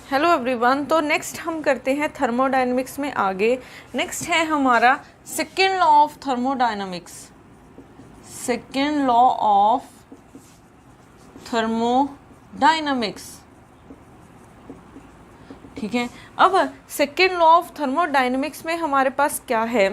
Hello everyone. तो next हम करते हैं थर्मोडायनेमिक्स में आगे। नेक्स्ट है हमारा second law of thermodynamics. Second law of thermodynamics, ठीक है। अब सेकेंड लॉ ऑफ थर्मोडायनेमिक्स में हमारे पास क्या है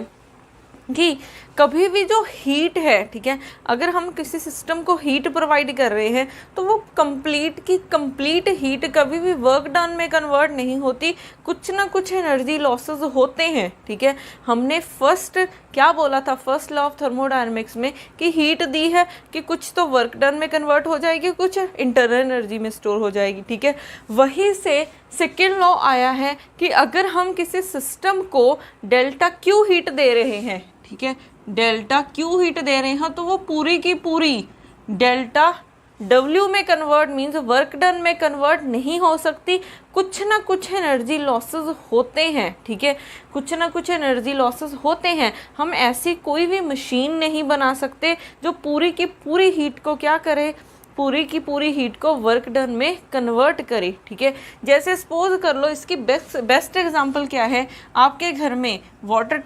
कि कभी भी जो हीट है, ठीक है, अगर हम किसी सिस्टम को हीट प्रोवाइड कर रहे हैं तो वो कंप्लीट हीट कभी भी वर्क डन में कन्वर्ट नहीं होती, कुछ ना कुछ एनर्जी लॉसेस होते हैं, ठीक है। हमने फर्स्ट क्या बोला था फर्स्ट लॉ ऑफ थर्मोडायनेमिक्स में कि हीट दी है कि कुछ तो वर्क डन में कन्वर्ट हो जाएगी, कुछ इंटरनल एनर्जी में स्टोर हो जाएगी, ठीक है। वहीं से सेकेंड लॉ आया है कि अगर हम किसी सिस्टम को डेल्टा क्यू हीट दे रहे हैं, ठीक है, डेल्टा क्यू हीट दे रहे हैं तो वो पूरी की पूरी डेल्टा डब्ल्यू में कन्वर्ट मीन्स वर्क डन में कन्वर्ट नहीं हो सकती, कुछ ना कुछ एनर्जी लॉसेस होते हैं, ठीक है, कुछ ना कुछ एनर्जी लॉसेस होते हैं। हम ऐसी कोई भी मशीन नहीं बना सकते जो पूरी की पूरी हीट को क्या करे, पूरी की पूरी हीट को वर्क डन में कन्वर्ट करे, ठीक है। जैसे सपोज कर लो, इसकी बेस्ट एग्जांपल क्या है, आपके घर में वाटर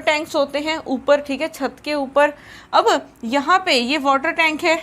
टैंक्स होते हैं ऊपर, ठीक है, छत के ऊपर। अब यहाँ पे ये वाटर टैंक है,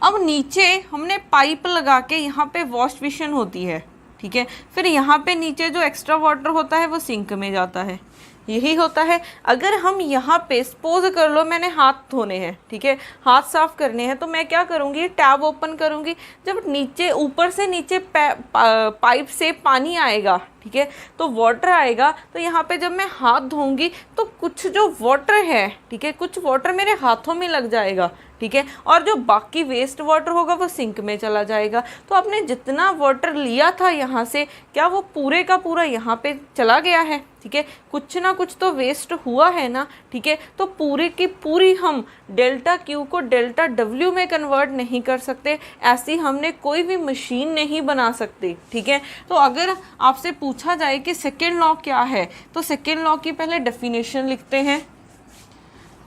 अब नीचे हमने पाइप लगा के यहाँ पे वॉश बेसिन होती है, ठीक है, फिर यहाँ पे नीचे जो एक्स्ट्रा वाटर होता है वो सिंक में जाता है, यही होता है। अगर हम यहाँ पे सपोज कर लो मैंने हाथ धोने हैं, ठीक है, हाथ साफ करने हैं, तो मैं क्या करूँगी, टैब ओपन करूँगी, जब नीचे ऊपर से नीचे पाइप से पानी आएगा, ठीक है, तो वाटर आएगा, तो यहाँ पे जब मैं हाथ धोऊंगी तो कुछ जो वाटर है, ठीक है, कुछ वाटर मेरे हाथों में लग जाएगा, ठीक है, और जो बाकी वेस्ट वाटर होगा वो सिंक में चला जाएगा। तो आपने जितना वाटर लिया था यहाँ से, क्या वो पूरे का पूरा यहाँ पे चला गया है, ठीक है, कुछ ना कुछ तो वेस्ट हुआ है ना, ठीक है। तो पूरी की पूरी हम डेल्टा क्यू को डेल्टा डब्ल्यू में कन्वर्ट नहीं कर सकते, ऐसी हमने कोई भी मशीन नहीं बना सकते, ठीक है। तो अगर आपसे पूछा जाए कि सेकेंड लॉ क्या है, तो सेकेंड लॉ की पहले डेफिनेशन लिखते हैं।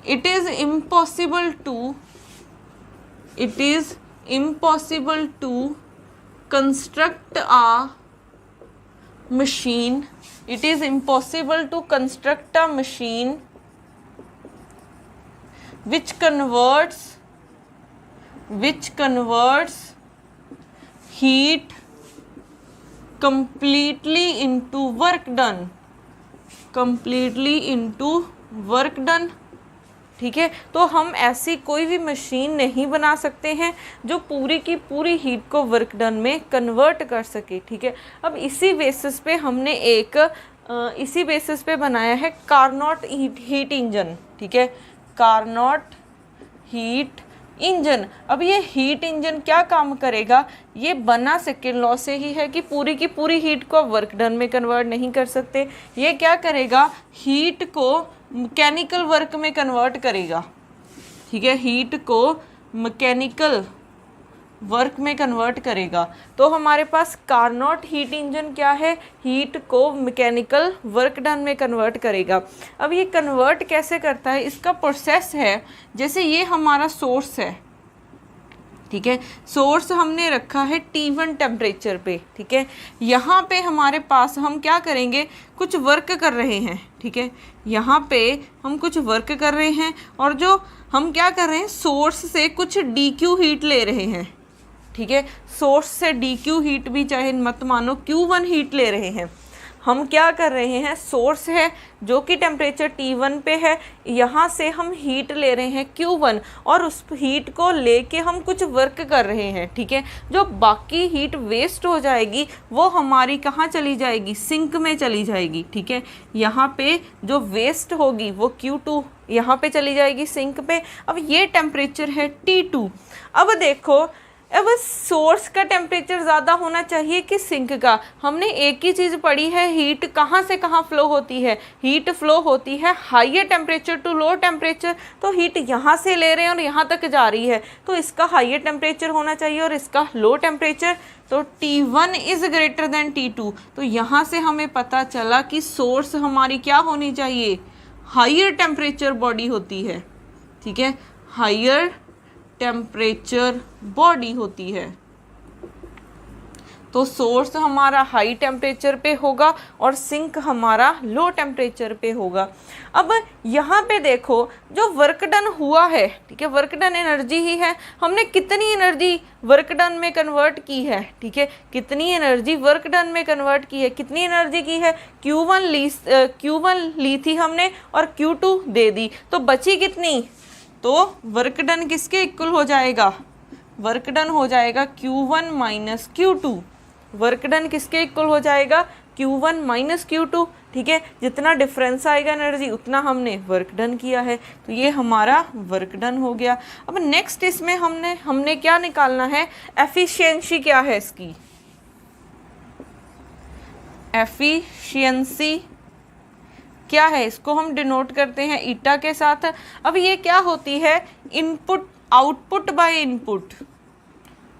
It is impossible to construct a machine. It is impossible to construct a machine which converts heat completely into work done, ठीक है। तो हम ऐसी कोई भी मशीन नहीं बना सकते हैं जो पूरी की पूरी हीट को वर्क डन में कन्वर्ट कर सके, ठीक है। अब इसी बेसिस पे हमने इसी बेसिस पे बनाया है कार्नोट हीट इंजन, ठीक है, कार्नोट हीट इंजन। अब ये हीट इंजन क्या काम करेगा, ये बना सेकेंड लॉ से ही है कि पूरी की पूरी हीट को वर्क डन में कन्वर्ट नहीं कर सकते। ये क्या करेगा, हीट को मैकेनिकल वर्क में कन्वर्ट करेगा, ठीक है, हीट को मैकेनिकल वर्क में कन्वर्ट करेगा। तो हमारे पास कार्नोट हीट इंजन क्या है, हीट को मैकेनिकल वर्क डन में कन्वर्ट करेगा। अब ये कन्वर्ट कैसे करता है, इसका प्रोसेस है, जैसे ये हमारा सोर्स है, ठीक है, सोर्स हमने रखा है T1 टेम्परेचर पे, ठीक है। यहाँ पे हमारे पास हम क्या करेंगे, कुछ वर्क कर रहे हैं, ठीक है, यहाँ पे हम कुछ वर्क कर रहे हैं और जो हम क्या कर रहे हैं, सोर्स से कुछ DQ हीट ले रहे हैं, ठीक है, सोर्स से DQ हीट भी चाहे मत मानो Q1 हीट ले रहे हैं। हम क्या कर रहे हैं, सोर्स है जो कि टेम्परेचर T1 पे है, यहाँ से हम हीट ले रहे हैं Q1 और उस हीट को लेके हम कुछ वर्क कर रहे हैं, ठीक है। जो बाकी हीट वेस्ट हो जाएगी वो हमारी कहाँ चली जाएगी, सिंक में चली जाएगी, ठीक है। यहाँ पे जो वेस्ट होगी वो Q2 यहाँ पे चली जाएगी सिंक पे। अब ये टेम्परेचर है T2। अब देखो, अब सोर्स का टेम्परेचर ज़्यादा होना चाहिए कि सिंक का। हमने एक ही चीज़ पढ़ी है, हीट कहाँ से कहाँ फ्लो होती है, हीट फ्लो होती है higher temperature to low temperature. तो हीट यहाँ से ले रहे हैं और यहाँ तक जा रही है, तो इसका हाइयर टेम्परेचर होना चाहिए और इसका लो टेम्परेचर। तो T1 is greater than T2। तो यहाँ से हमें पता चला कि सोर्स हमारी क्या होनी चाहिए, हाइयर टेम्परेचर बॉडी होती है, ठीक है, हाइयर टेम्परेचर बॉडी होती है। तो सोर्स हमारा हाई टेम्परेचर पे होगा और सिंक हमारा लो टेम्परेचर पे होगा। अब यहाँ पे देखो जो वर्क डन हुआ है, ठीक है, वर्क डन एनर्जी ही है, हमने कितनी एनर्जी वर्क डन में कन्वर्ट की है, ठीक है, कितनी एनर्जी वर्क डन में कन्वर्ट की है, कितनी एनर्जी की है, Q1 ली थी हमने और Q2 दे दी, तो बची कितनी, तो वर्क डन किसके इक्वल हो जाएगा, वर्क डन हो जाएगा Q1 minus Q2, work done किसके इक्वल हो जाएगा, Q1 माइनस Q2, ठीक है, जितना डिफरेंस आएगा एनर्जी उतना हमने वर्क डन किया है, तो ये हमारा वर्क डन हो गया। अब नेक्स्ट इसमें हमने क्या निकालना है, एफिशिएंसी क्या है इसकी, एफिशिएंसी क्या है, इसको हम डिनोट करते हैं ईटा के साथ। अब ये क्या होती है, input output by input,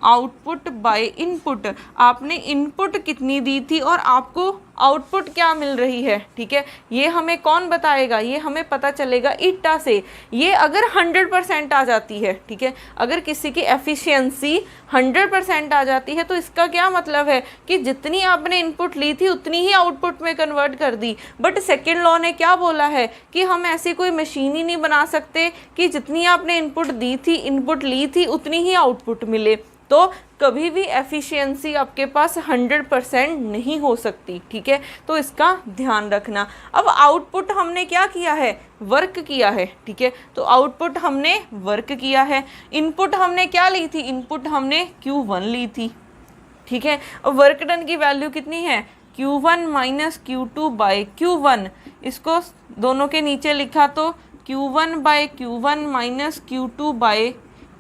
output by input, आपने इनपुट कितनी दी थी और आपको आउटपुट क्या मिल रही है, ठीक है, ये हमें कौन बताएगा, ये हमें पता चलेगा ईटा से। ये अगर 100% आ जाती है, ठीक है, अगर किसी की एफिशिएंसी 100% आ जाती है तो इसका क्या मतलब है कि जितनी आपने इनपुट ली थी उतनी ही आउटपुट में कन्वर्ट कर दी। बट सेकेंड लॉ ने क्या बोला है कि हम ऐसी कोई मशीन ही नहीं बना सकते कि जितनी आपने इनपुट दी थी, इनपुट ली थी, उतनी ही आउटपुट मिले, तो कभी भी एफिशिएंसी आपके पास 100% नहीं हो सकती, ठीक है, तो इसका ध्यान रखना। अब आउटपुट हमने क्या किया है, वर्क किया है, ठीक है, तो आउटपुट हमने वर्क किया है। इनपुट हमने क्या ली थी, इनपुट हमने Q1 ली थी, ठीक है, और वर्क डन की वैल्यू कितनी है, Q1 minus Q2 by Q1, इसको दोनों के नीचे लिखा तो Q1 by Q1 minus Q2 by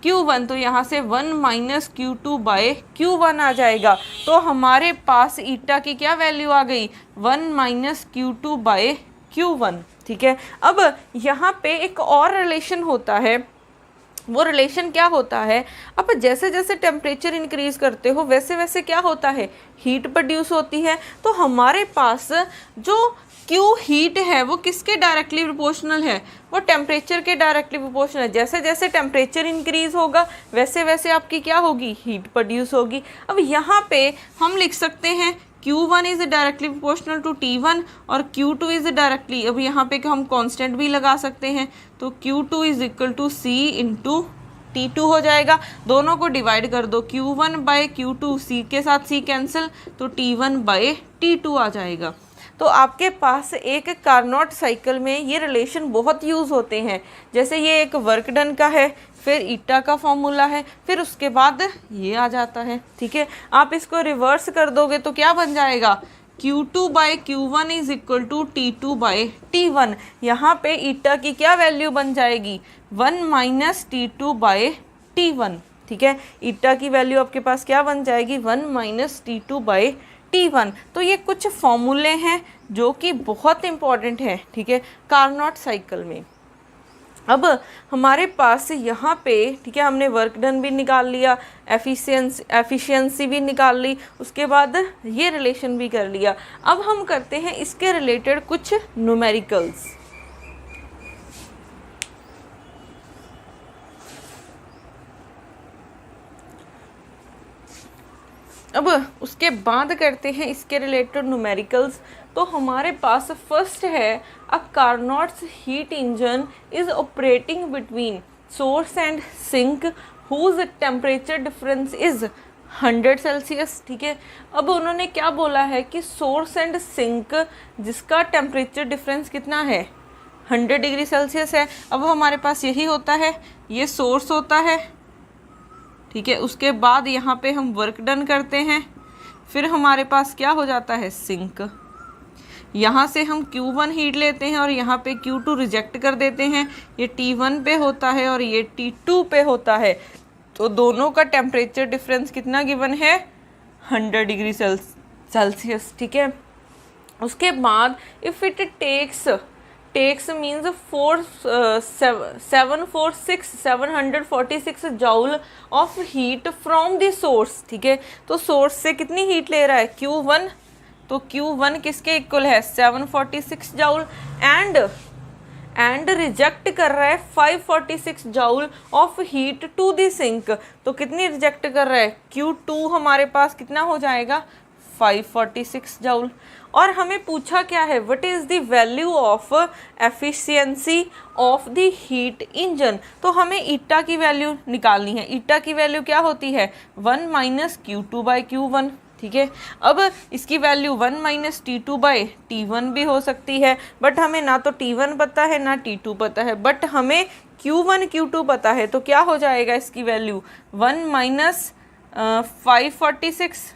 Q1, तो यहाँ से 1 माइनस Q2 बाय Q1 आ जाएगा, तो हमारे पास ईटा की क्या वैल्यू आ गई, 1 माइनस Q2 बाय Q1, ठीक है। अब यहाँ पे एक और रिलेशन होता है, वो रिलेशन क्या होता है, अब जैसे जैसे टेम्परेचर इंक्रीज करते हो वैसे वैसे क्या होता है, हीट प्रोड्यूस होती है, तो हमारे पास जो Q हीट है वो किसके डायरेक्टली प्रोपोर्शनल है, वो टेम्परेचर के डायरेक्टली प्रोपोर्शनल है। जैसे जैसे टेम्परेचर इंक्रीज होगा वैसे वैसे आपकी क्या होगी, हीट प्रोड्यूस होगी। अब यहाँ पे हम लिख सकते हैं Q1 is directly proportional to T1 और Q2 इज डायरेक्टली, अब यहाँ पे हम कांस्टेंट भी लगा सकते हैं, तो Q2 is equal to C into T2 हो जाएगा। दोनों को डिवाइड कर दो, Q1 बाय Q2, C के साथ C कैंसिल, तो T1 बाय T2 आ जाएगा। तो आपके पास एक कार्नोट साइकिल में ये रिलेशन बहुत यूज़ होते हैं। जैसे ये एक वर्क डन का है, फिर ईटा का फॉर्मूला है, फिर उसके बाद ये आ जाता है, ठीक है। आप इसको रिवर्स कर दोगे तो क्या बन जाएगा, Q2 by Q1 is equal to T2 by T1। यहाँ पे ईटा की क्या वैल्यू बन जाएगी, 1 माइनस T2 बाई T1, ठीक है। ईटा की वैल्यू आपके पास क्या बन जाएगी, 1 माइनस T2 बाई T1। तो ये कुछ फॉर्मूले हैं जो कि बहुत इंपॉर्टेंट हैं, ठीक है, कार्नोट साइकिल में। अब हमारे पास यहाँ पे, ठीक है, हमने वर्क डन भी निकाल लिया, एफिशिएंसी भी निकाल ली, उसके बाद ये रिलेशन भी कर लिया। अब हम करते हैं इसके रिलेटेड कुछ न्यूमेरिकल्स। अब उसके बाद करते हैं इसके रिलेटेड न्यूमेरिकल्स। तो हमारे पास फर्स्ट है, a Carnot's heat engine is operating between source and sink whose temperature difference is 100 Celsius, ठीक है। अब उन्होंने क्या बोला है कि सोर्स एंड सिंक जिसका टेम्परेचर डिफरेंस कितना है, 100 डिग्री सेल्सियस है। अब हमारे पास यही होता है, ये सोर्स होता है, ठीक है। उसके बाद यहाँ पे हम वर्क डन करते हैं, फिर हमारे पास क्या हो जाता है, सिंक। यहाँ से हम Q1 हीट लेते हैं और यहाँ पे Q2 रिजेक्ट कर देते हैं, ये T1 पे होता है और ये T2 पे होता है। तो दोनों का टेम्परेचर डिफरेंस कितना गिवन है, 100 डिग्री सेल्सियस, ठीक है। उसके बाद if it takes means 746 joule of heat from the source, ठीक है। तो सोर्स से कितनी हीट ले रहा है, Q1, तो Q1 किसके इक्वल है, 746 जूल, एंड रिजेक्ट कर रहा है 546 joule of heat to the sink. तो कितनी रिजेक्ट कर रहा है, Q2 हमारे पास कितना हो जाएगा 546 जूल। और हमें पूछा क्या है, what is the value of efficiency of the heat engine. तो हमें ईटा की वैल्यू निकालनी है। ईटा की वैल्यू क्या होती है 1 माइनस Q2/Q1, ठीक है। अब इसकी वैल्यू 1 माइनस T2/T1 भी हो सकती है, बट हमें ना तो T1 पता है ना T2 पता है, बट हमें Q1 Q2 पता है। तो क्या हो जाएगा इसकी वैल्यू 1 माइनस 546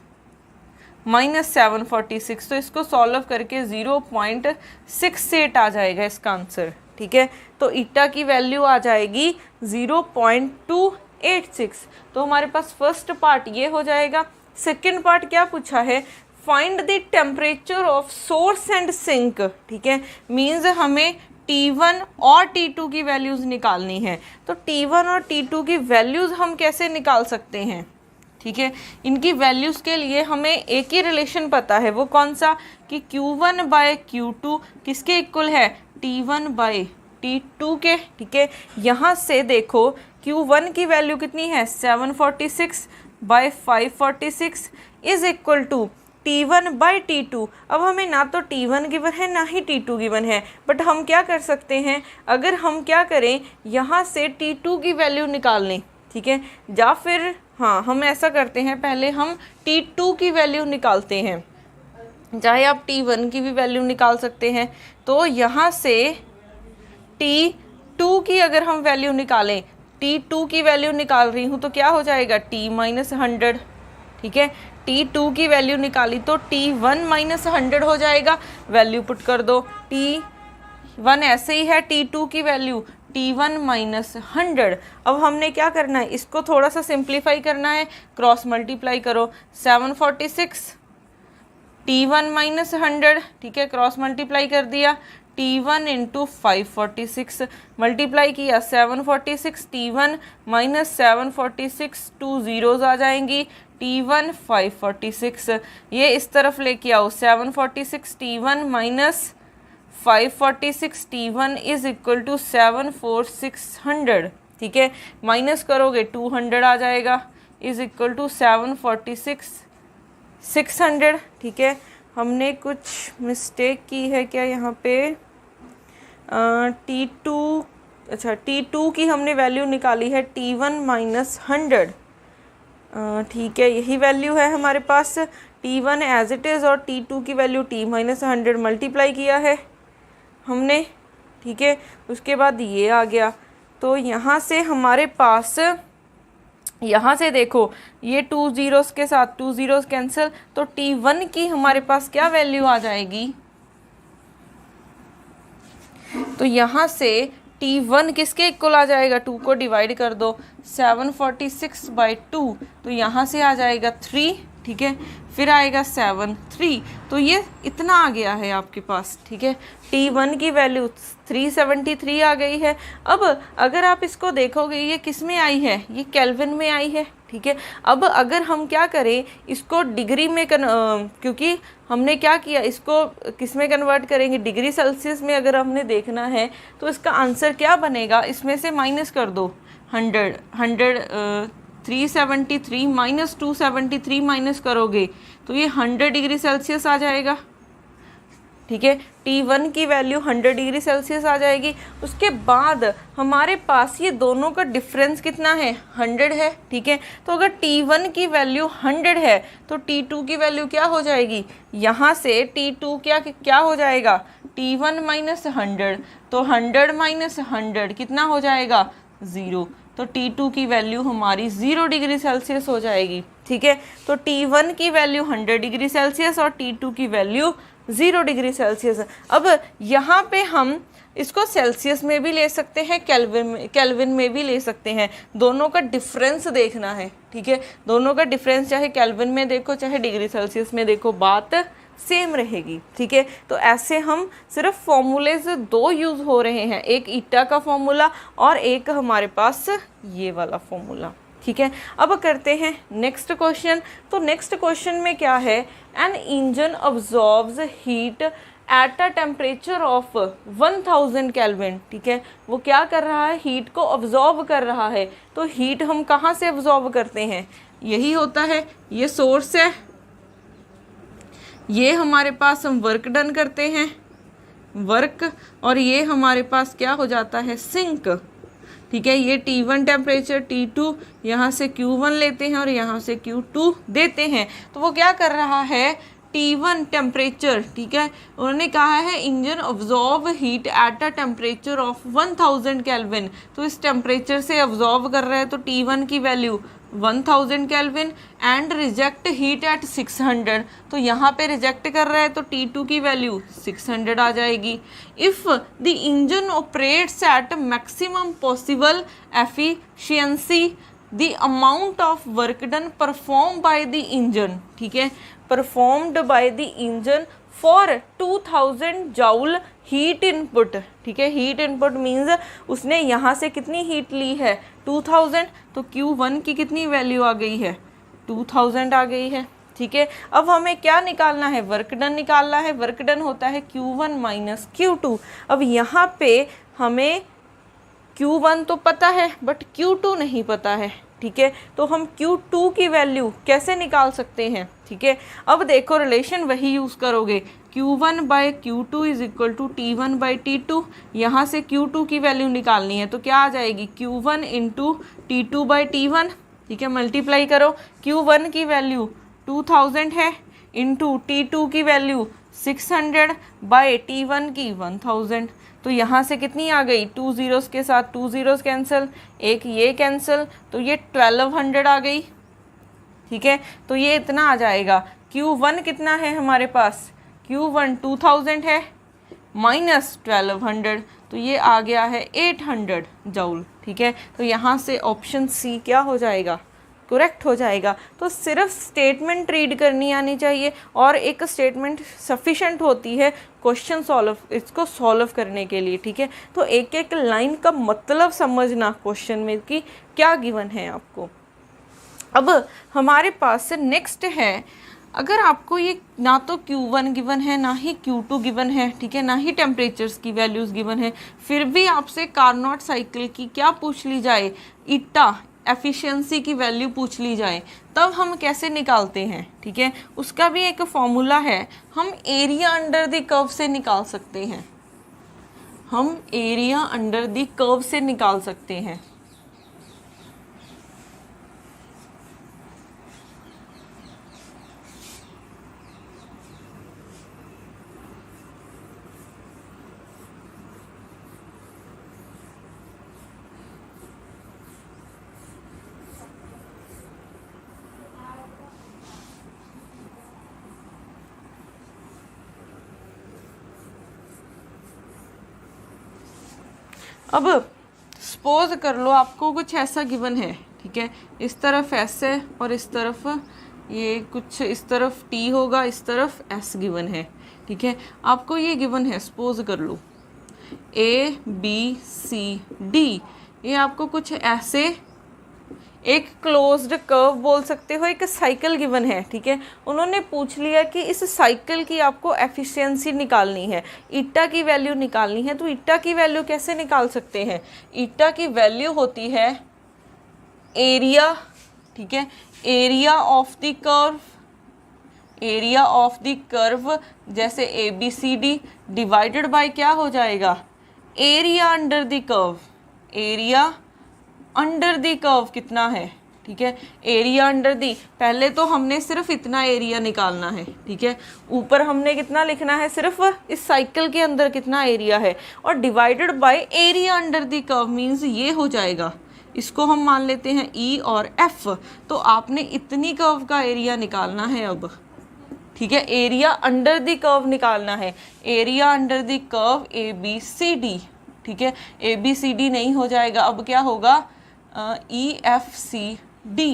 माइनस 746। तो इसको सॉल्व करके 0.68 आ जाएगा इसका आंसर, ठीक है। तो ईटा की वैल्यू आ जाएगी 0.286। तो हमारे पास फर्स्ट पार्ट ये हो जाएगा। सेकेंड पार्ट क्या पूछा है, find the temperature of source and sink, ठीक है। मीन्स हमें T1 और T2 की वैल्यूज़ निकालनी है। तो T1 और T2 की वैल्यूज़ हम कैसे निकाल सकते हैं, ठीक है। इनकी वैल्यूज़ के लिए हमें एक ही रिलेशन पता है, वो कौन सा, कि Q1/Q2 किसके इक्वल है, T1/T2 के, ठीक है। यहाँ से देखो Q1 की वैल्यू कितनी है 746/546 इज इक्वल टू T1/T2। अब हमें ना तो T1 गिवन है ना ही T2 गिवन है, बट हम क्या कर सकते हैं, अगर हम क्या करें यहाँ से T2 की वैल्यू निकाल लें, ठीक है। या फिर हाँ, हम ऐसा करते हैं, पहले हम T2 की वैल्यू निकालते हैं, चाहे आप T1 की भी वैल्यू निकाल सकते हैं। तो यहाँ से T2 की अगर हम वैल्यू निकालें, T2 की वैल्यू निकाल रही हूँ तो क्या हो जाएगा T-100, ठीक है। T2 की वैल्यू निकाली तो T1-100 हो जाएगा, वैल्यू पुट कर दो। T1 ऐसे ही है, T2 की वैल्यू T1-100। अब हमने क्या करना है, इसको थोड़ा सा सिंप्लीफाई करना है, क्रॉस मल्टीप्लाई करो 746 T1-100, ठीक है, क्रॉस मल्टीप्लाई कर दिया। T1 इंटू 546 मल्टीप्लाई किया 746 T1 माइनस 746 2 ज़ीरोज़ आ जाएंगी, T1 546। ये इस तरफ लेके आओ 746 T1 minus 546 T1 is equal to 74600, ठीक है। माइनस करोगे 200 आ जाएगा, इज इक्वल टू 746 600, ठीक है। हमने कुछ मिस्टेक की है क्या यहाँ पे, T2, अच्छा T2 की हमने वैल्यू निकाली है T1-100, ठीक है, यही वैल्यू है हमारे पास। T1 एज इट इज़ और T2 की वैल्यू T-100 मल्टीप्लाई किया है हमने, ठीक है। उसके बाद ये आ गया। तो यहाँ से हमारे पास, यहाँ से देखो ये 2 ज़ीरोज़ के साथ 2 ज़ीरोज़ कैंसिल, तो T1 की हमारे पास क्या वैल्यू आ जाएगी, तो यहाँ से T1 किसके इक्वल आ जाएगा, 2 को डिवाइड कर दो 746/2, तो यहाँ से आ जाएगा 3, ठीक है। फिर आएगा 7 3, तो ये इतना आ गया है आपके पास, ठीक है। T1 की वैल्यू 373 आ गई है। अब अगर आप इसको देखोगे ये किस में आई है, ये केल्विन में आई है, ठीक है। अब अगर हम क्या करें इसको डिग्री में क्योंकि हमने क्या किया, इसको किस में कन्वर्ट करेंगे, डिग्री सेल्सियस में अगर हमने देखना है तो इसका आंसर क्या बनेगा, इसमें से माइनस कर दो 373 माइनस 273 माइनस करोगे तो ये 100 डिग्री सेल्सियस आ जाएगा, ठीक है। T1 की वैल्यू 100 डिग्री सेल्सियस आ जाएगी। उसके बाद हमारे पास ये दोनों का डिफरेंस कितना है 100 है, ठीक है। तो अगर T1 की वैल्यू 100 है तो T2 की वैल्यू क्या हो जाएगी, यहाँ से T2 क्या हो जाएगा T1-100, तो 100-100 कितना हो जाएगा 0, तो T2 की वैल्यू हमारी 0 डिग्री सेल्सियस हो जाएगी, ठीक है। तो T1 की वैल्यू 100 डिग्री सेल्सियस और T2 की वैल्यू 0 डिग्री सेल्सियस। अब यहाँ पे हम इसको सेल्सियस में भी ले सकते हैं, केल्विन में भी ले सकते हैं, दोनों का डिफरेंस देखना है, ठीक है। दोनों का डिफरेंस चाहे केल्विन में देखो चाहे डिग्री सेल्सियस में देखो, बात सेम रहेगी, ठीक है। तो ऐसे हम सिर्फ फॉर्मूलेज 2 यूज़ हो रहे हैं, एक ईटा का फॉर्मूला और एक हमारे पास ये वाला फॉर्मूला, ठीक है। अब करते हैं नेक्स्ट क्वेश्चन। तो नेक्स्ट क्वेश्चन में क्या है, an engine absorbs heat at a temperature of 1000 kelvin, ठीक है, वो क्या कर रहा है, हीट को ऑब्जॉर्व कर रहा है। तो हीट हम कहाँ से ऑब्जॉर्व करते हैं, यही होता है, ये सोर्स है, ये हमारे पास हम वर्क डन करते हैं, वर्क, और ये हमारे पास क्या हो जाता है, सिंक, ठीक है। ये T1 टेम्परेचर, T2, यहाँ से Q1 लेते हैं और यहाँ से Q2 देते हैं। तो वो क्या कर रहा है, T1 टेम्परेचर, ठीक है, उन्होंने कहा है engine absorb heat at a temperature of 1000 kelvin, तो इस टेम्परेचर से ऑब्जॉर्व कर रहा है, तो T1 की value 1000 kelvin and reject heat at 600, तो यहाँ पे रिजेक्ट कर रहा है, तो T2 की वैल्यू 600 आ जाएगी। If the engine operates at maximum possible efficiency the amount of work done perform by the engine, ठीक है, performed by the engine for 2000 joule heat input, ठीक है, हीट इनपुट मीन्स उसने यहाँ से कितनी हीट ली है, 2000, तो Q1 की कितनी वैल्यू आ गई है, 2000 आ गई है, ठीक है। अब हमें क्या निकालना है, वर्क डन निकालना है, वर्क डन होता है Q1 माइनस Q2। अब यहाँ पे हमें Q1 तो पता है बट Q2 नहीं पता है, ठीक है, तो हम Q2 की वैल्यू कैसे निकाल सकते हैं, ठीक है। अब देखो रिलेशन वही यूज़ करोगे, Q1 by Q2 is equal to T1 by T2, यहाँ से Q2 की वैल्यू निकालनी है, तो क्या आ जाएगी, Q1 into T2 by T1, ठीक है, मल्टीप्लाई करो, Q1 की वैल्यू 2000 है, इंटू T2 की वैल्यू 600 बाई T1 की 1000, तो यहाँ से कितनी आ गई, 2 ज़ीरोज़ के साथ 2 ज़ीरोज़ कैंसिल, एक ये कैंसिल, तो ये 1200 आ गई, ठीक है। तो ये इतना आ जाएगा, Q1 कितना है हमारे पास, Q1 2000 है माइनस 1200, तो ये आ गया है 800 जूल, ठीक है। तो यहाँ से ऑप्शन सी क्या हो जाएगा, करेक्ट हो जाएगा। तो सिर्फ स्टेटमेंट रीड करनी आनी चाहिए और एक स्टेटमेंट सफिशेंट होती है क्वेश्चन सॉल्व, इसको सॉल्व करने के लिए, ठीक है। तो एक एक लाइन का मतलब समझना क्वेश्चन में कि क्या गिवन है आपको। अब हमारे पास नेक्स्ट है, अगर आपको ये ना तो Q1 गिवन है ना ही Q2 गिवन है, ठीक है, ना ही टेम्परेचर्स की वैल्यूज़ गिवन है, फिर भी आपसे कार्नोट साइकिल की क्या पूछ ली जाए, ईटा एफिशिएंसी की वैल्यू पूछ ली जाए, तब हम कैसे निकालते हैं, ठीक है। उसका भी एक फॉर्मूला है, हम एरिया अंडर द कर्व से निकाल सकते हैं, हम एरिया अंडर द कर्व से निकाल सकते हैं। अब सपोज कर लो आपको कुछ ऐसा गिवन है, ठीक है, इस तरफ S है और इस तरफ ये कुछ, इस तरफ T होगा, इस तरफ S गिवन है, ठीक है। आपको ये गिवन है, सपोज कर लो ABCD, ये आपको कुछ ऐसे एक क्लोज्ड कर्व बोल सकते हो, एक साइकिल गिवन है, ठीक है। उन्होंने पूछ लिया कि इस साइकिल की आपको एफिशिएंसी निकालनी है, ईटा की वैल्यू निकालनी है, तो ईटा की वैल्यू कैसे निकाल सकते हैं, ईटा की वैल्यू होती है एरिया, ठीक है, area of the curve, area of the curve जैसे ABCD डिवाइडेड बाय क्या हो जाएगा, area under the curve, area under the curve कितना है, ठीक है, एरिया अंडर दी, पहले तो हमने सिर्फ इतना एरिया निकालना है, ठीक है, ऊपर हमने कितना लिखना है, सिर्फ इस साइकिल के अंदर कितना एरिया है, और divided by area under the curve means ये हो जाएगा, इसको हम मान लेते हैं E और F, तो आपने इतनी कर्व का एरिया निकालना है अब, ठीक है, एरिया अंडर दी कर्व निकालना है, area under the curve ABCD, ठीक है, ABCD नहीं हो जाएगा, अब क्या होगा EFCD,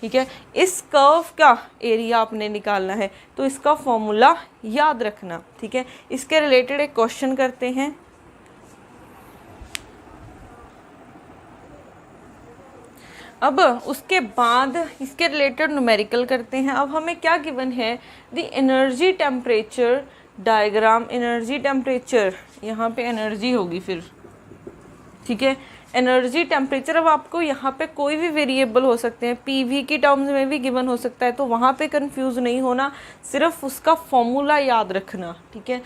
ठीक है, इस कर्व का एरिया आपने निकालना है, तो इसका फॉर्मूला याद रखना, ठीक है। इसके रिलेटेड एक क्वेश्चन करते हैं। अब उसके बाद इसके रिलेटेड न्यूमेरिकल करते हैं। अब हमें क्या गिवन है, the energy temperature diagram energy temperature, यहाँ पे एनर्जी होगी फिर, ठीक है, एनर्जी टेम्परेचर। अब आपको यहाँ पे कोई भी वेरिएबल हो सकते हैं, पीवी की टर्म्स में भी गिवन हो सकता है, तो वहाँ पे कंफ्यूज नहीं होना, सिर्फ उसका फॉर्मूला याद रखना, ठीक है।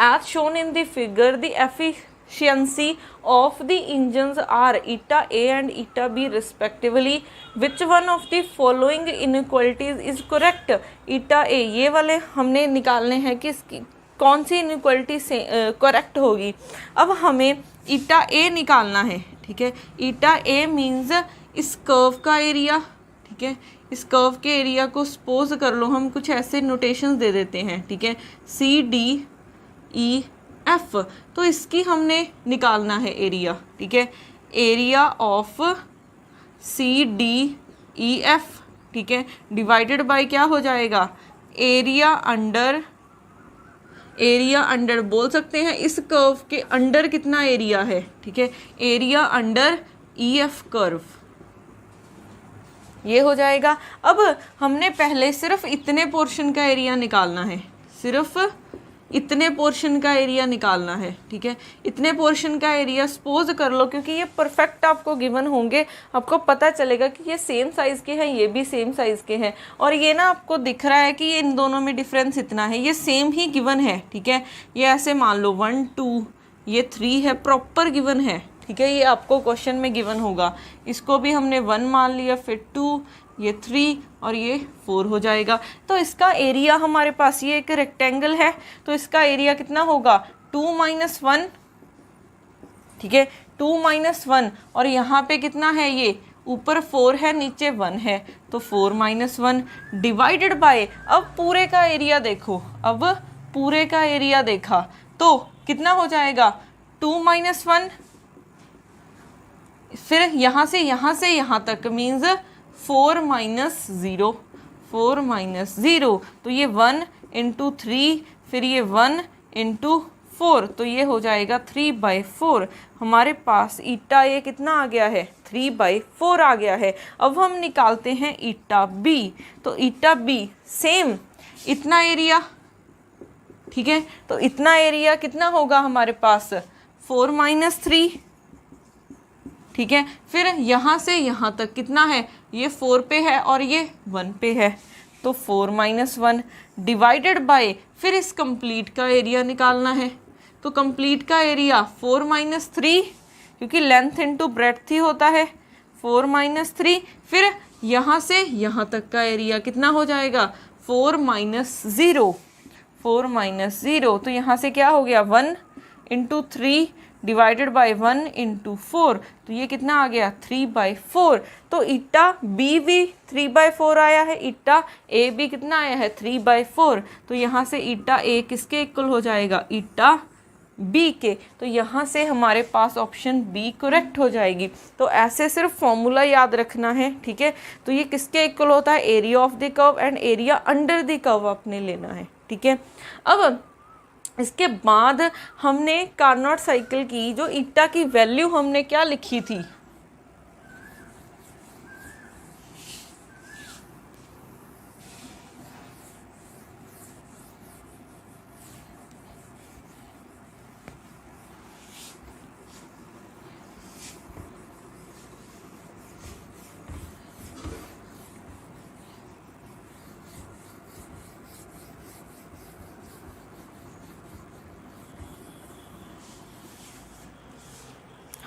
As shown in the figure the efficiency of the engines are eta A and eta B respectively, which one of the following inequalities is correct. Eta A, ये वाले हमने निकालने हैं कि इसकी कौन सी इनइक्वालिटी से करेक्ट होगी। अब हमें ईटा ए निकालना है, ठीक है। ईटा ए मीन्स इस कर्व का एरिया, ठीक है। इस कर्व के एरिया को सपोज कर लो हम कुछ ऐसे नोटेशंस दे देते हैं, ठीक है, सी डी ई एफ, तो इसकी हमने निकालना है एरिया, ठीक है। Area of C D E F, ठीक है, डिवाइडेड बाय क्या हो जाएगा, एरिया अंडर बोल सकते हैं इस कर्व के अंडर कितना एरिया है, ठीक है, area under E F curve, ये हो जाएगा। अब हमने पहले सिर्फ इतने पोर्शन का एरिया निकालना है, सिर्फ इतने पोर्शन का एरिया निकालना है, ठीक है। इतने पोर्शन का एरिया सपोज कर लो, क्योंकि ये परफेक्ट आपको गिवन होंगे, आपको पता चलेगा कि ये सेम साइज़ के हैं, ये भी सेम साइज़ के हैं, और ये ना आपको दिख रहा है कि ये इन दोनों में डिफरेंस इतना है, ये सेम ही गिवन है, ठीक है। ये ऐसे मान लो 1 2 ये 3 है, प्रॉपर गिवन है, ठीक है, ये आपको क्वेश्चन में गिवन होगा। इसको भी हमने 1 मान लिया, फिर 2, ये 3 और ये 4 हो जाएगा। तो इसका एरिया हमारे पास, ये एक रेक्टेंगल है, तो इसका एरिया कितना होगा 2 - 1, ठीक है, 2 - 1, और यहाँ पे कितना है, ये ऊपर 4 है नीचे 1 है, तो 4 - 1 डिवाइडेड बाय, अब पूरे का एरिया देखो, अब पूरे का एरिया देखा तो कितना हो जाएगा 2 - 1, फिर यहाँ से यहाँ तक मीन्स 4 - 0, 4 - 0, तो ये 1 × 3, फिर ये 1 × 4, तो ये हो जाएगा 3/4। हमारे पास ईटा ए कितना आ गया है, 3/4 आ गया है। अब हम निकालते हैं ईटा बी, तो ईटा बी सेम इतना एरिया, ठीक है, तो इतना एरिया कितना होगा हमारे पास 4 - 3, ठीक है। फिर यहाँ से यहाँ तक कितना है, ये 4 पे है और ये 1 पे है, तो 4 - 1 डिवाइडेड बाय, फिर इस कंप्लीट का एरिया निकालना है, तो कंप्लीट का एरिया 4 - 3, क्योंकि लेंथ इनटू ब्रेड्थ ही होता है, 4 - 3, फिर यहाँ से यहाँ तक का एरिया कितना हो जाएगा 4 - 0, 4 - 0, तो यहाँ से क्या हो गया 1 × 3 डिवाइडेड बाय 1 × 4, तो ये कितना आ गया 3/4। तो ईटा बी भी 3/4 आया है, ईटा ए भी कितना आया है 3/4, तो यहाँ से ईटा ए किसके इक्वल हो जाएगा, ईटा बी के, तो यहाँ से हमारे पास ऑप्शन बी करेक्ट हो जाएगी। तो ऐसे सिर्फ फॉर्मूला याद रखना है, ठीक है। तो ये किसके इक्वल होता है, area of the curve and area under the curve आपने लेना है, ठीक है। अब इसके बाद हमने कार्नोट साइकिल की जो ईटा की वैल्यू हमने क्या लिखी थी,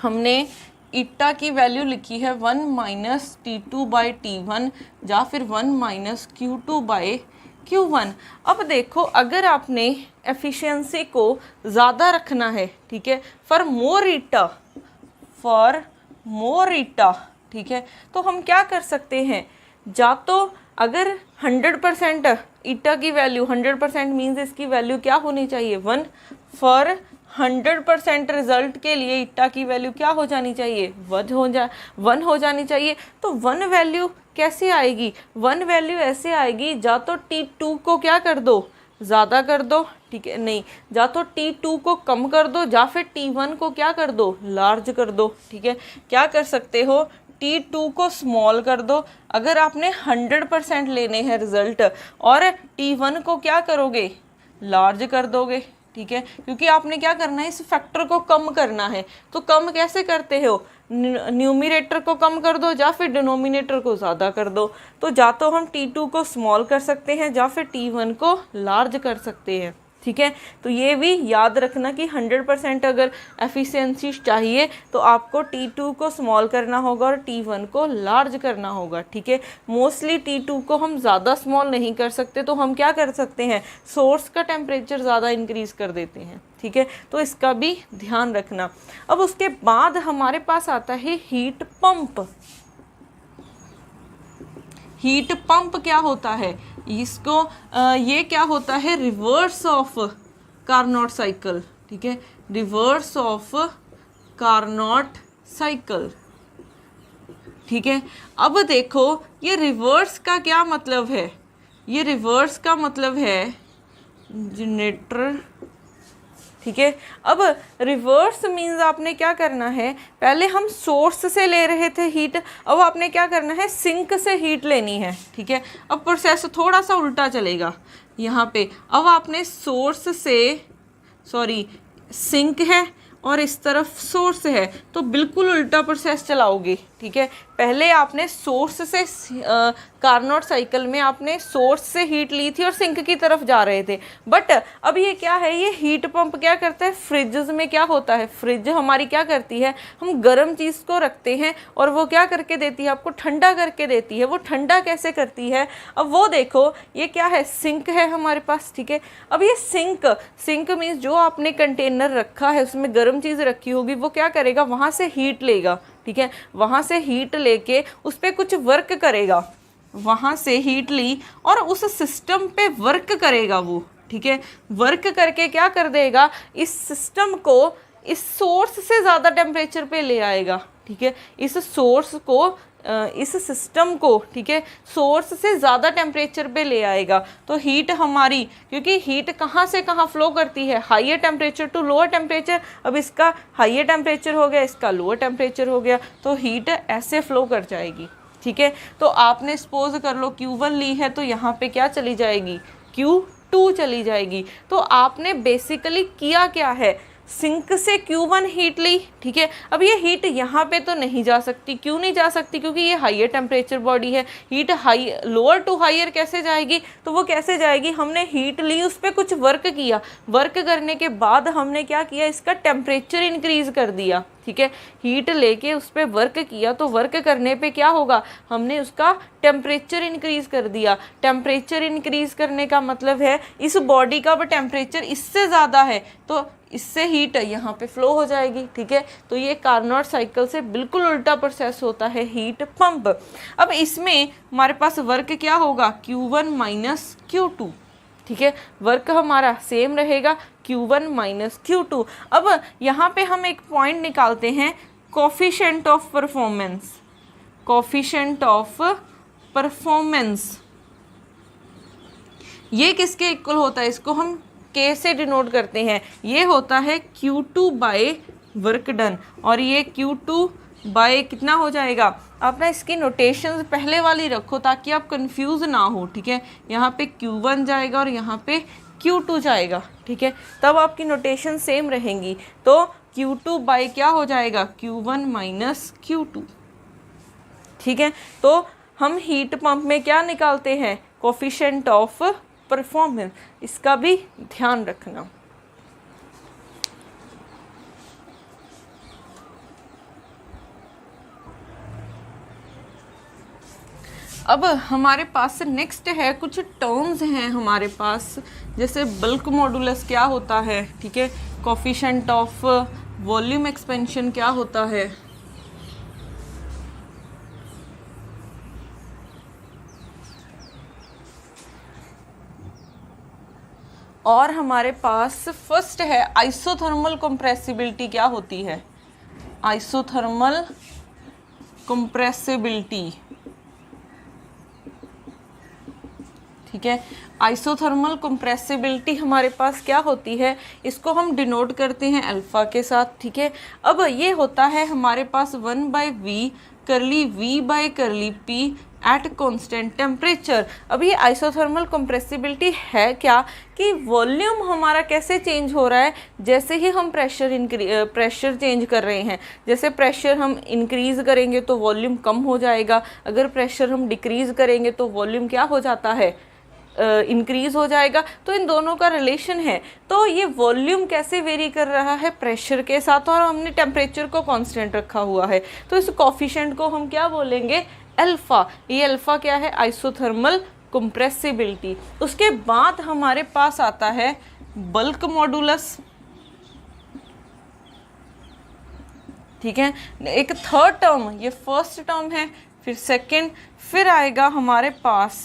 हमने ईटा की वैल्यू लिखी है 1 - T2/T1 या फिर 1 - Q2/Q1। अब देखो, अगर आपने एफिशिएंसी को ज़्यादा रखना है, ठीक है, फॉर मोर ईटा, ठीक है, तो हम क्या कर सकते हैं, या तो अगर 100% ईटा की वैल्यू 100% मीन्स इसकी वैल्यू क्या होनी चाहिए 1, फॉर 100% रिजल्ट के लिए ईटा की वैल्यू क्या हो जानी चाहिए 1 हो जानी चाहिए। तो 1 वैल्यू कैसे आएगी, 1 वैल्यू ऐसे आएगी, या तो T2 को क्या कर दो ज़्यादा कर दो, ठीक है, नहीं, या तो T2 को कम कर दो या फिर T1 को क्या कर दो लार्ज कर दो, ठीक है। क्या कर सकते हो, T2 को स्मॉल कर दो अगर आपने 100% लेने हैं रिजल्ट, और T1 को क्या करोगे लार्ज कर दोगे, ठीक है, क्योंकि आपने क्या करना है, इस फैक्टर को कम करना है। तो कम कैसे करते हो, न्यूमरेटर को कम कर दो या फिर डिनोमिनेटर को ज़्यादा कर दो। तो या तो हम T2 को स्मॉल कर सकते हैं या फिर T1 को लार्ज कर सकते हैं, ठीक है। तो ये भी याद रखना कि 100% अगर एफिशिएंसी चाहिए तो आपको T2 को स्मॉल करना होगा और T1 को लार्ज करना होगा, ठीक है। मोस्टली T2 को हम ज़्यादा स्मॉल नहीं कर सकते, तो हम क्या कर सकते हैं, सोर्स का टेम्परेचर ज़्यादा इंक्रीज़ कर देते हैं, ठीक है। तो इसका भी ध्यान रखना। अब उसके बाद हमारे पास आता है हीट पंप। हीट पंप क्या होता है, इसको ये क्या होता है, रिवर्स ऑफ कार्नोट साइकिल, ठीक है, रिवर्स ऑफ कार्नोट साइकिल, ठीक है। अब देखो ये रिवर्स का क्या मतलब है, ये रिवर्स का मतलब है जनरेटर, ठीक है। अब रिवर्स मीन्स आपने क्या करना है, पहले हम सोर्स से ले रहे थे हीट, अब आपने क्या करना है, सिंक से हीट लेनी है, ठीक है। अब प्रोसेस थोड़ा सा उल्टा चलेगा यहाँ पे। अब आपने सोर्स से, सॉरी सिंक है और इस तरफ सोर्स है, तो बिल्कुल उल्टा प्रोसेस चलाओगे, ठीक है। पहले आपने सोर्स से कार्नोट साइकिल में आपने सोर्स से हीट ली थी और सिंक की तरफ जा रहे थे, बट अब ये क्या है, ये हीट पंप क्या करता है, फ्रिज में क्या होता है, फ्रिज हमारी क्या करती है, हम गर्म चीज़ को रखते हैं और वो क्या करके देती है, आपको ठंडा करके देती है। वो ठंडा कैसे करती है, अब वो देखो, ये क्या है, सिंक है हमारे पास, ठीक है। अब ये सिंक मीन्स जो आपने कंटेनर रखा है उसमें गर्म चीज़ रखी होगी, वो क्या करेगा, वहाँ से हीट लेगा, ठीक है। वहाँ से हीट लेके उस पर कुछ वर्क करेगा, वहाँ से हीट ली और उस सिस्टम पे वर्क करेगा वो, ठीक है। वर्क करके क्या कर देगा, इस सिस्टम को इस सोर्स से ज़्यादा टेम्परेचर पे ले आएगा, ठीक है। इस सोर्स को, इस सिस्टम को, ठीक है, सोर्स से ज़्यादा टेम्परेचर पे ले आएगा। तो हीट हमारी, क्योंकि हीट कहाँ से कहाँ फ्लो करती है, higher temperature to lower temperature. अब इसका हाइयर टेम्परेचर हो गया, इसका लोअर टेम्परेचर हो गया, तो हीट ऐसे फ्लो कर जाएगी, ठीक है। तो आपने सपोज कर लो Q1 ली है, तो यहाँ पे क्या चली जाएगी, Q2 चली जाएगी। तो आपने बेसिकली किया क्या है, सिंक से Q1 हीट ली, ठीक है। अब ये हीट यहाँ पे तो नहीं जा सकती, क्यों नहीं जा सकती, क्योंकि ये हाइयर टेम्परेचर बॉडी है। Heat high, lower to higher कैसे जाएगी, तो वो कैसे जाएगी, हमने हीट ली, उस पर कुछ वर्क किया, वर्क करने के बाद हमने क्या किया, इसका टेम्परेचर इंक्रीज कर दिया, ठीक है। हीट लेके उस पर वर्क किया, तो वर्क करने पे क्या होगा, हमने उसका टेम्परेचर इंक्रीज कर दिया। टेम्परेचर इंक्रीज करने का मतलब है इस बॉडी का टेम्परेचर इससे ज़्यादा है, तो इससे हीट यहाँ पे फ्लो हो जाएगी, ठीक है। तो ये कार्नोट साइकिल से बिल्कुल उल्टा प्रोसेस होता है हीट पंप। अब इसमें हमारे पास वर्क क्या होगा, Q1 माइनस Q2, ठीक है। वर्क हमारा सेम रहेगा, Q1 माइनस Q2। अब यहाँ पे हम एक पॉइंट निकालते हैं, coefficient of performance, coefficient of performance ये किसके इक्वल होता है, इसको हम K से डिनोट करते हैं। ये होता है Q2 बाय वर्क डन, और ये Q2 बाय कितना हो जाएगा, आप ना इसकी नोटेशंस पहले वाली रखो ताकि आप कंफ्यूज ना हो, ठीक है। यहाँ पे Q1 जाएगा और यहाँ पे Q2 जाएगा, ठीक है, तब आपकी नोटेशन सेम रहेंगी। तो Q2 बाय क्या हो जाएगा, Q1 माइनस Q2, ठीक है। तो हम हीट पंप में क्या निकालते हैं, कोफिशिएंट ऑफ परफॉर्मेंस, इसका भी ध्यान रखना। अब हमारे पास नेक्स्ट है, कुछ टर्म्स हैं हमारे पास, जैसे बल्क मॉडुलस क्या होता है, ठीक है, कोफिशिएंट ऑफ वॉल्यूम एक्सपेंशन क्या होता है, और हमारे पास फर्स्ट है आइसोथर्मल कंप्रेसिबिलिटी क्या होती है, आइसोथर्मल कंप्रेसिबिलिटी, ठीक है। आइसोथर्मल कंप्रेसिबिलिटी हमारे पास क्या होती है, इसको हम डिनोट करते हैं अल्फा के साथ, ठीक है। अब ये होता है हमारे पास 1/v करली v बाय करली p एट कॉन्स्टेंट टेम्परेचर। अब ये आइसोथर्मल कंप्रेसिबिलिटी है क्या कि वॉल्यूम हमारा कैसे चेंज हो रहा है जैसे ही हम प्रेशर चेंज कर रहे हैं। जैसे प्रेशर हम इंक्रीज़ करेंगे तो वॉल्यूम कम हो जाएगा, अगर प्रेशर हम डिक्रीज़ करेंगे तो वॉल्यूम क्या हो जाता है, इंक्रीज़ हो जाएगा। तो इन दोनों का रिलेशन है। तो ये वॉल्यूम कैसे वेरी कर रहा है प्रेशर के साथ, और हमने टेम्परेचर को कांस्टेंट रखा हुआ है, तो इस कोफिशिएंट को हम क्या बोलेंगे, अल्फ़ा। ये अल्फ़ा क्या है, आइसोथर्मल कंप्रेसिबिलिटी। उसके बाद हमारे पास आता है बल्क मॉडुलस, ठीक है। एक थर्ड टर्म, ये फर्स्ट टर्म है, फिर सेकंड, फिर आएगा हमारे पास,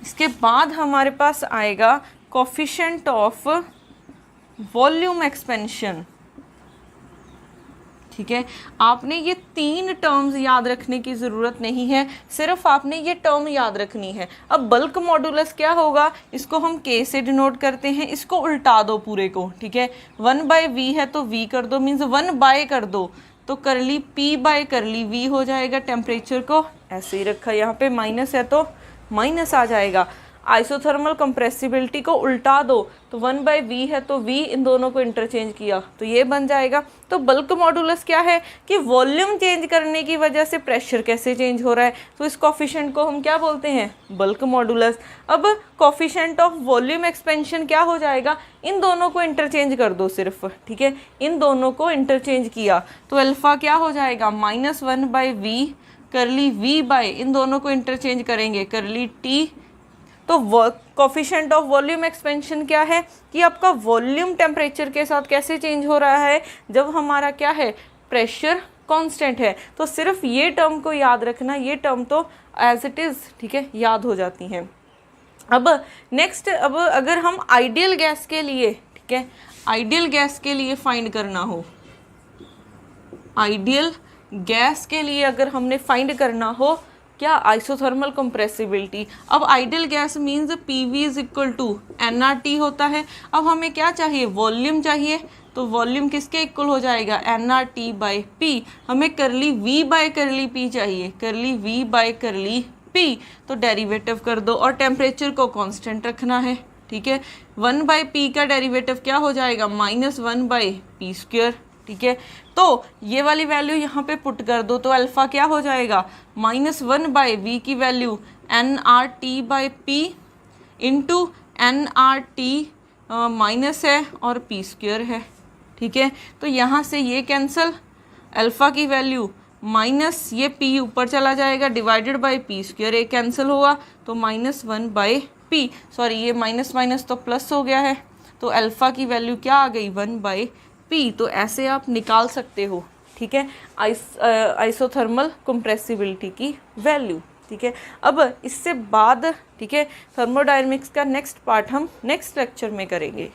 इसके बाद हमारे पास आएगा कोफिशिएंट ऑफ वॉल्यूम एक्सपेंशन, ठीक है। आपने ये 3 टर्म्स याद रखने की ज़रूरत नहीं है, सिर्फ आपने ये टर्म याद रखनी है। अब बल्क मॉडुलस क्या होगा, इसको हम K से डिनोट करते हैं, इसको उल्टा दो पूरे को, ठीक है। 1/V है तो V कर दो, मीन्स 1 कर दो तो करली P/करली V हो जाएगा। टेम्परेचर को ऐसे ही रखा, यहाँ पे माइनस है तो माइनस आ जाएगा। आइसोथर्मल कंप्रेसिबिलिटी को उल्टा दो तो 1/V है तो V, इन दोनों को इंटरचेंज किया तो ये बन जाएगा। तो बल्क मॉडुलस क्या है कि वॉल्यूम चेंज करने की वजह से प्रेशर कैसे चेंज हो रहा है, तो इस कोफिशिएंट को हम क्या बोलते हैं, बल्क मॉडुलस। अब कोफिशिएंट ऑफ वॉल्यूम एक्सपेंशन क्या हो जाएगा, इन दोनों को इंटरचेंज कर दो सिर्फ, ठीक है। इन दोनों को इंटरचेंज किया तो अल्फ़ा क्या हो जाएगा, -1/V करली V/, इन दोनों को इंटरचेंज करेंगे करली T। तो कोफिशिएंट ऑफ वॉल्यूम एक्सपेंशन क्या है कि आपका वॉल्यूम टेम्परेचर के साथ कैसे चेंज हो रहा है जब हमारा क्या है, प्रेशर कांस्टेंट है। तो सिर्फ ये टर्म को याद रखना, ये टर्म तो एज इट इज़, ठीक है, याद हो जाती हैं। अब नेक्स्ट, अब अगर हम आइडियल गैस के लिए, ठीक है, आइडियल गैस के लिए फाइंड करना हो, आइडियल गैस के लिए अगर हमने फाइंड करना हो क्या, आइसोथर्मल कंप्रेसिबिलिटी। अब ideal gas means PV = nRT होता है। अब हमें क्या चाहिए, वॉल्यूम चाहिए, तो वॉल्यूम किसके इक्वल हो जाएगा, nRT/P। हमें करली V/करली P चाहिए, करली V/करली P, तो डेरिवेटिव कर दो और टेम्परेचर को कांस्टेंट रखना है, ठीक है। 1/P का डेरिवेटिव क्या हो जाएगा, -1/P², ठीक है। तो ये वाली वैल्यू यहाँ पे पुट कर दो तो अल्फ़ा क्या हो जाएगा, -1/V की value nRT/P into nRT minus है और P² है, ठीक है। तो यहाँ से ये कैंसिल, अल्फ़ा की वैल्यू माइनस ये P ऊपर चला जाएगा, डिवाइडेड बाई P², एक कैंसिल हुआ तो -1/P, सॉरी ये माइनस माइनस तो प्लस हो गया है, तो अल्फ़ा की वैल्यू क्या आ गई, 1/P। तो ऐसे आप निकाल सकते हो, ठीक है, आइसोथर्मल कंप्रेसिबिलिटी की वैल्यू, ठीक है। अब इससे बाद, ठीक है, थर्मोडायनेमिक्स का नेक्स्ट पार्ट हम नेक्स्ट लेक्चर में करेंगे।